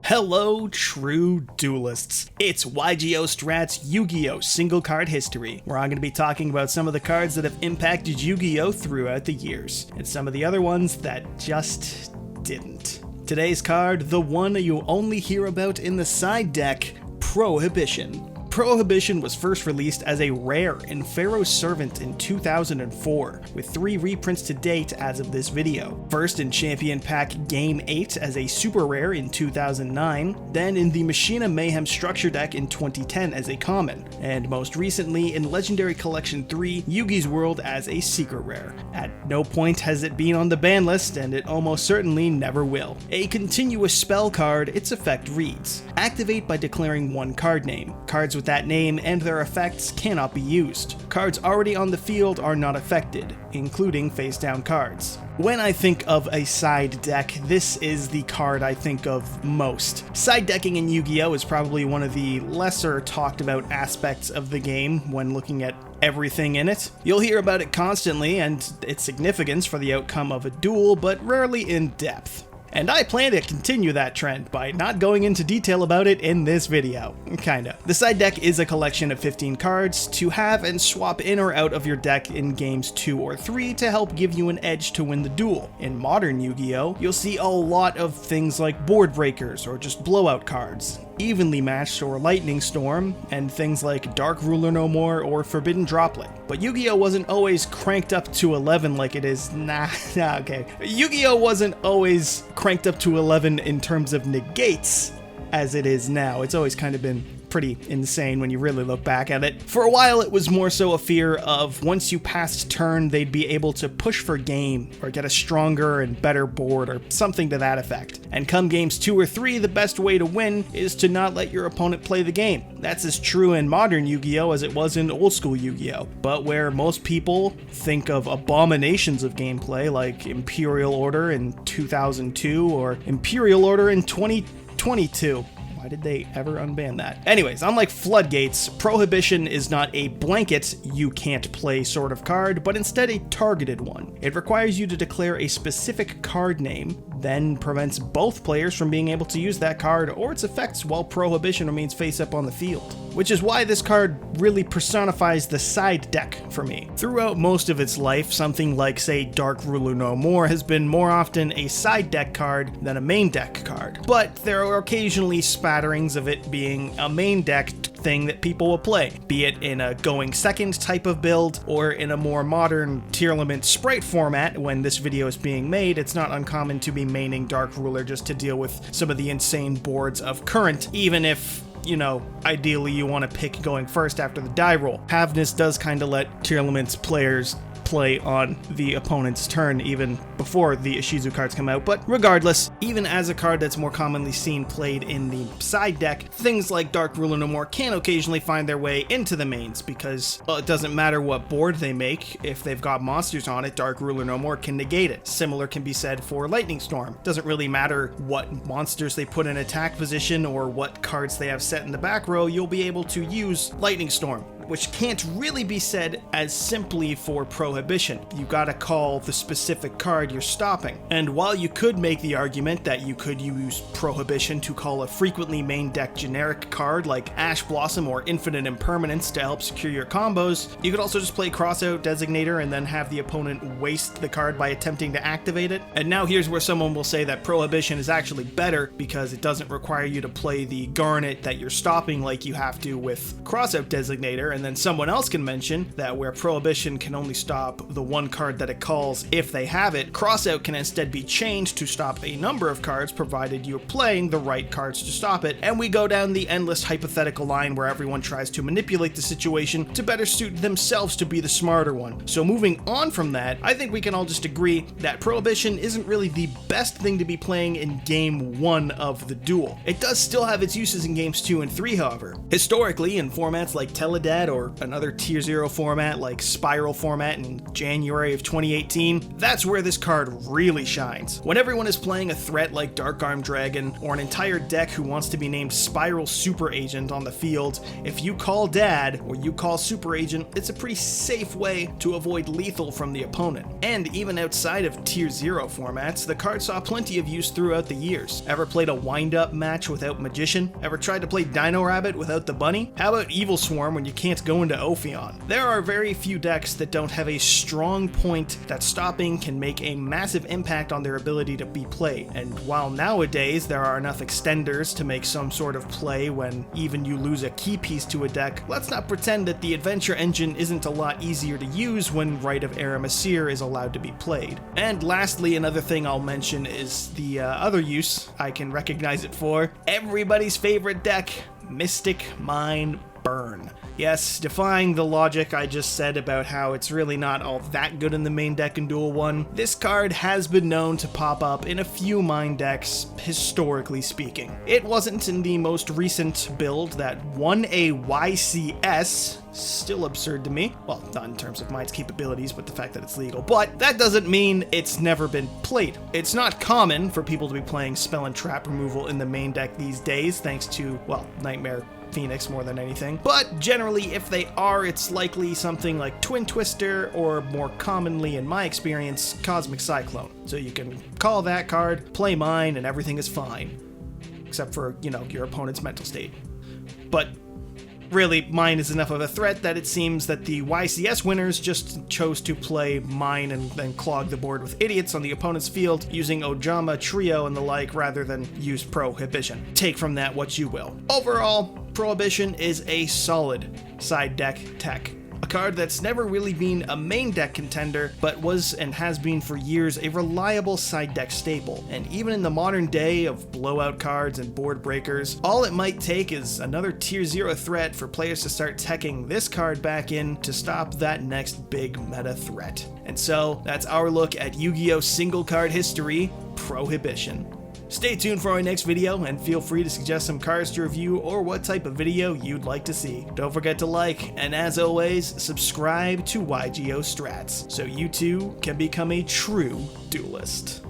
Hello, true duelists. It's YGO Strat's Yu-Gi-Oh! Single Card History, where I'm going to be talking about some of the cards that have impacted Yu-Gi-Oh! Throughout the years, and some of the other ones that just didn't. Today's card, the one you only hear about in the side deck, Prohibition. Prohibition was first released as a rare in Pharaoh's Servant in 2004, with 3 reprints to date as of this video. First in Champion Pack Game 8 as a super rare in 2009, then in the Machina Mayhem Structure deck in 2010 as a common, and most recently in Legendary Collection 3 Yugi's World as a secret rare. At no point has it been on the ban list, and it almost certainly never will. A continuous spell card, its effect reads: activate by declaring one card name. Cards with that name and their effects cannot be used. Cards already on the field are not affected, including face down cards. When I think of a side deck, this is the card I think of most. Side decking in Yu-Gi-Oh! Is probably one of the lesser talked about aspects of the game when looking at everything in it. You'll hear about it constantly and its significance for the outcome of a duel, but rarely in depth. And I plan to continue that trend by not going into detail about it in this video. Kinda. The side deck is a collection of 15 cards to have and swap in or out of your deck in games 2 or 3 to help give you an edge to win the duel. In modern Yu-Gi-Oh! You'll see a lot of things like board breakers or just blowout cards, evenly matched or lightning storm, and things like Dark Ruler No More or Forbidden Droplet. But Yu-Gi-Oh! Wasn't always cranked up to 11 like it is okay. Yu-Gi-Oh! Wasn't always cranked up to 11 in terms of negates as it is now. It's always kind of been pretty insane when you really look back at it. For a while it was more so a fear of once you passed turn they'd be able to push for game or get a stronger and better board or something to that effect. And come games 2 or 3, the best way to win is to not let your opponent play the game. That's as true in modern Yu-Gi-Oh! As it was in old school Yu-Gi-Oh! But where most people think of abominations of gameplay like Imperial Order in 2002 or Imperial Order in 2022. Why did they ever unban that? Anyways, unlike Floodgates, Prohibition is not a blanket you can't play sort of card, but instead a targeted one. It requires you to declare a specific card name, then prevents both players from being able to use that card or its effects while Prohibition remains face up on the field. Which is why this card really personifies the side deck for me. Throughout most of its life, something like, say, Dark Ruler No More has been more often a side deck card than a main deck card. But there are occasionally spatterings of it being a main deck thing that people will play, be it in a going second type of build or in a more modern Tearlament Sprite format. When this video is being made, it's not uncommon to be maining Dark Ruler just to deal with some of the insane boards of current, even if, you know, ideally you want to pick going first after the die roll. Havness does kind of let Tearlament's players play on the opponent's turn even before the Ishizu cards come out, but regardless, even as a card that's more commonly seen played in the side deck, things like Dark Ruler No More can occasionally find their way into the mains because, well, it doesn't matter what board they make, if they've got monsters on it, Dark Ruler No More can negate it. Similar can be said for Lightning Storm. Doesn't really matter what monsters they put in attack position or what cards they have set in the back row, you'll be able to use Lightning Storm, which can't really be said as simply for Prohibition. You gotta call the specific card you're stopping. And while you could make the argument that you could use Prohibition to call a frequently main deck generic card like Ash Blossom or Infinite Impermanence to help secure your combos, you could also just play Crossout Designator and then have the opponent waste the card by attempting to activate it. And now here's where someone will say that Prohibition is actually better because it doesn't require you to play the Garnet that you're stopping like you have to with Crossout Designator. And then someone else can mention that where Prohibition can only stop the one card that it calls if they have it, Crossout can instead be changed to stop a number of cards provided you're playing the right cards to stop it, and we go down the endless hypothetical line where everyone tries to manipulate the situation to better suit themselves to be the smarter one. So moving on from that, I think we can all just agree that Prohibition isn't really the best thing to be playing in game 1 of the duel. It does still have its uses in games 2 and 3, however. Historically, in formats like Teledad format or another Tier 0 format like Spiral format in January of 2018, that's where this card really shines. When everyone is playing a threat like Dark Arm Dragon or an entire deck who wants to be named Spiral Super Agent on the field, if you call Dad or you call Super Agent, it's a pretty safe way to avoid lethal from the opponent. And even outside of Tier 0 formats, the card saw plenty of use throughout the years. Ever played a wind-up match without Magician? Ever tried to play Dino Rabbit without the Bunny? How about Evil Swarm when you can't go into Ophion? There are very few decks that don't have a strong point that stopping can make a massive impact on their ability to be played. And while nowadays there are enough extenders to make some sort of play when even you lose a key piece to a deck, let's not pretend that the Adventure Engine isn't a lot easier to use when Rite of Aramasir is allowed to be played. And lastly, another thing I'll mention is the other use I can recognize it for. Everybody's favorite deck, Mystic Mine Burn. Yes, defying the logic I just said about how it's really not all that good in the main deck in Duel 1, this card has been known to pop up in a few mine decks, historically speaking. It wasn't in the most recent build that won a YCS, still absurd to me. Well, not in terms of mine's capabilities, but the fact that it's legal. But that doesn't mean it's never been played. It's not common for people to be playing spell and trap removal in the main deck these days, thanks to, well, Nightmare Phoenix more than anything. But generally, if they are, it's likely something like Twin Twister, or more commonly in my experience, Cosmic Cyclone. So you can call that card, play mine, and everything is fine. Except for, you know, your opponent's mental state. But really, mine is enough of a threat that it seems that the YCS winners just chose to play mine and then clog the board with idiots on the opponent's field using Ojama, Trio, and the like rather than use Prohibition. Take from that what you will. Overall, Prohibition is a solid side deck tech. A card that's never really been a main deck contender, but was and has been for years a reliable side deck staple. And even in the modern day of blowout cards and board breakers, all it might take is another Tier 0 threat for players to start teching this card back in to stop that next big meta threat. And so, that's our look at Yu-Gi-Oh! Single card history, Prohibition. Stay tuned for our next video, and feel free to suggest some cards to review or what type of video you'd like to see. Don't forget to like, and as always, subscribe to YGO Strats, so you too can become a true duelist.